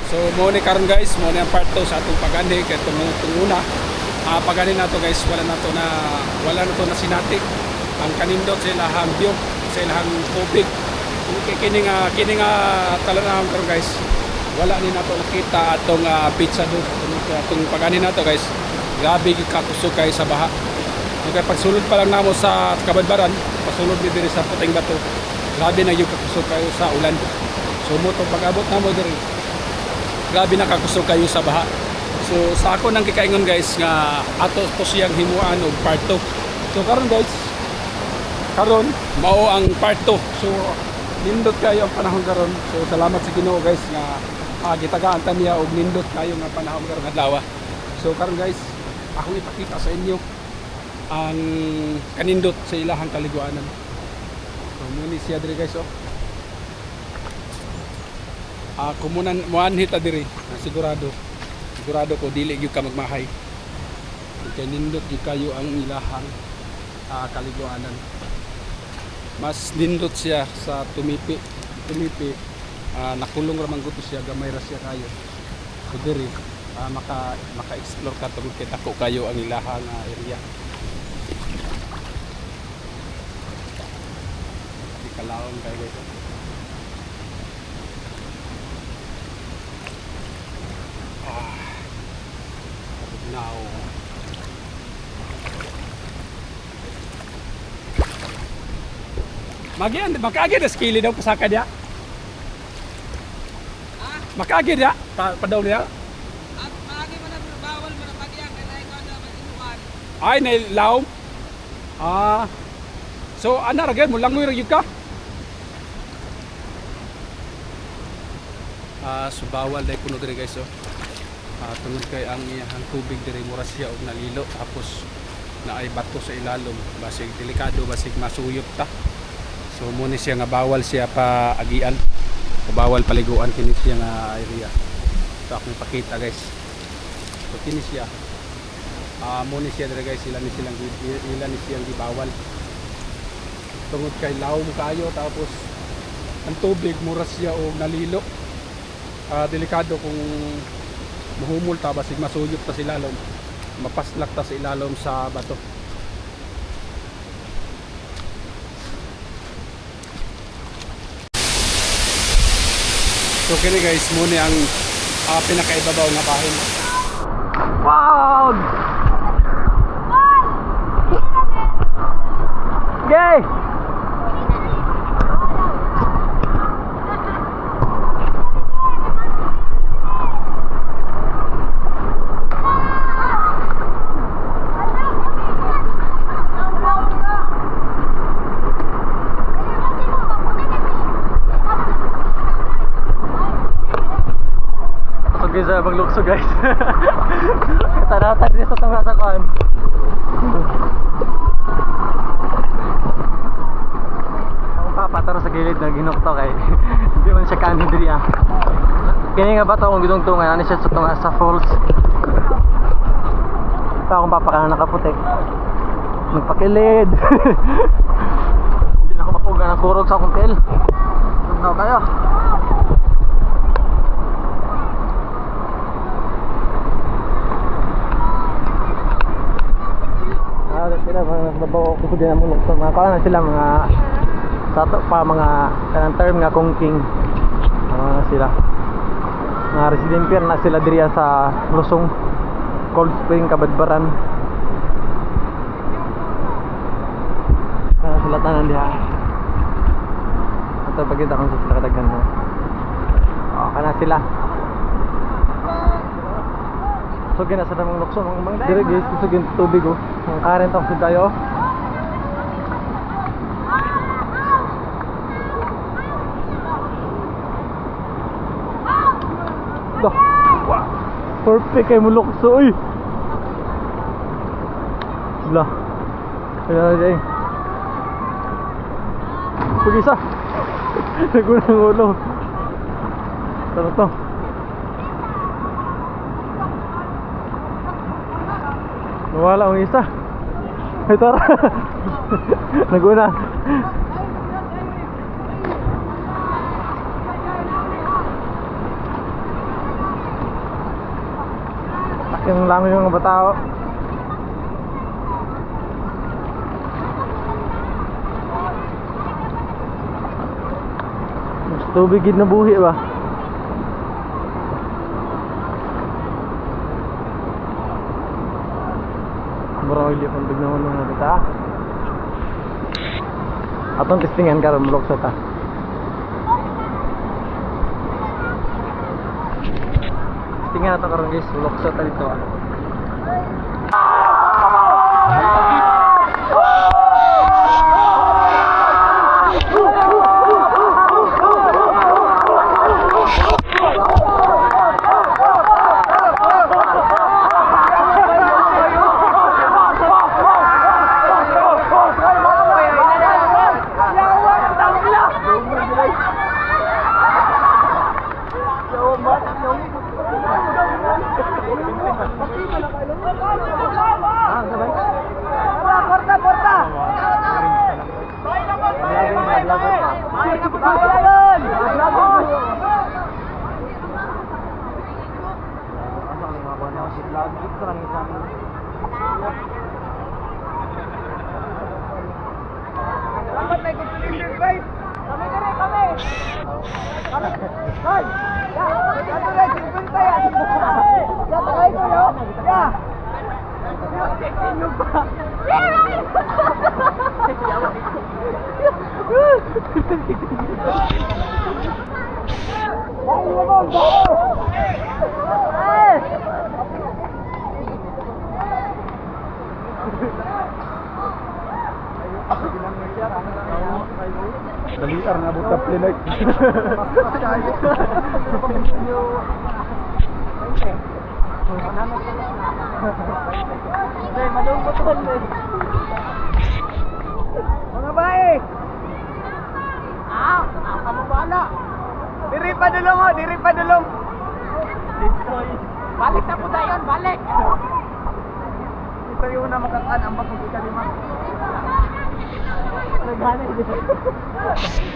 So mo ni karon guys, mo ni ang part 2 sa atong pagani kay tunguna. Pagani na to guys, wala na to na sinati. Ang kanindot sa ilahang view, sa ilahang tubig. Kini nga talanahon karon guys. Wala ni nato nakita atong pizza do. Atong pagani na to guys. Grabe gikakusog kay sa baha. Okay, pagsulod pa lang namo sa Kabadbaran, pasulod ni diri sa Puting Bato. Grabe na yung kakusog kayo sa ulan. So mo to pag-abot namo diri. Grabe na kakusog kayo sa baha. So sa ako nang kikaingon guys nga ato to siyang himuan og part 2. So karon guys, karon mao ang part 2. So nindot kayo ang panahon karon. So salamat sa Ginoo guys nga gitagaan ta niya og nindot kayo nga panahon karon adlaw. So karon guys, ako ipakita sa inyo ang kanindot sa ilahang kaliguanan. So muni siya diri guys kumunan muanhit diri sigurado ko dili gyud ka magmahay. Kay nindot gyud kayo ang ilahang kaliguanan. Mas nindot siya sa tumipi nakulong ra man gud siya, gamay ra siya kayo. So diri maka-explore ka tungod kay dako kayo ang ilahang area. Di kalawon kayo guys. Now makaagid na skili daw pasaka dia. Makaagid dia padaw dia. At maagi man na bawal man pag iya kay ikaw na inuwan. Ay nailaw. So ana ra gyud mo langoy ra gyud ka. So bawal dai kuno diri guys tungod kay ang iyang tubig diri mura siya og nalilo, tapos naay bato sa ilalom, basig delikado, basig masuyop ta. So mo ni siya nga bawal siya pa agian o bawal paliguan kini siya nga area. So ako ipakita guys. So kini siya mo ni siya diri guys, ilan ni siyang gibawal tungod kay lawom kayo, tapos ang tubig mura siya og nalilo. Delikado kung mahumol ta, basig masuyop ta sa ilalom, mapaslak ta sa ilalom sa bato. So kini guys, muna ang pinakaibabaw nga bahin. Wow! Gay! Sa maglukso guys. Kataratan din sa tanga sa kuan. Ang papataro sa gilid na ginukto kay hindi man siya kaano diri Kini nga bato kung gidungtungan ani siya sa tunga sa falls. Ta akong papakana nakaputik. Magpakilid. Hindi na ako mapuga ng kurog sa akong tail. Tugnaw kayo. Sila mga babaw ko din ang mulok. So mga kala na sila mga sato pa mga kanang term nga kongking. Sila mga resident pier na sila diriya sa Lusong Cold Spring Kabadbaran. Kana sila tanan diha. Ato pagkita kung sila kadaghan mo. Kana sila. So gina sa namang lukso mga dire guys, so gin tubig ang current ang sud tayo. Dah. Wow. Perfect kay mo lukso oy. Lah. Ayan dai. Pugisa. Nagunang ulo. Ano to? Nawala ang isa. Ito ra. Naguna. yung langoy ng mga tao. Mas tubig gid na buhi ba? Murang ili pang bignawan ng mga bata. Atong testingan karon mulok sa ta. Tingnan natin karon guys, mulok sa ta dito. Dapat may competition, guys. Kami. Hoy! Ano na, 50 yan. Tatagay ko, yo. Yeah. Inyo pa. Daliar na buta plinig. Mga bae. Kamu bala. Diri pa dulong. Balik na po tayo, balik. Ito yung na makakaan ang bakong ikalima.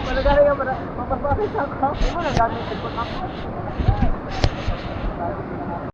Malagana yung mapapakita ka. Malagana yung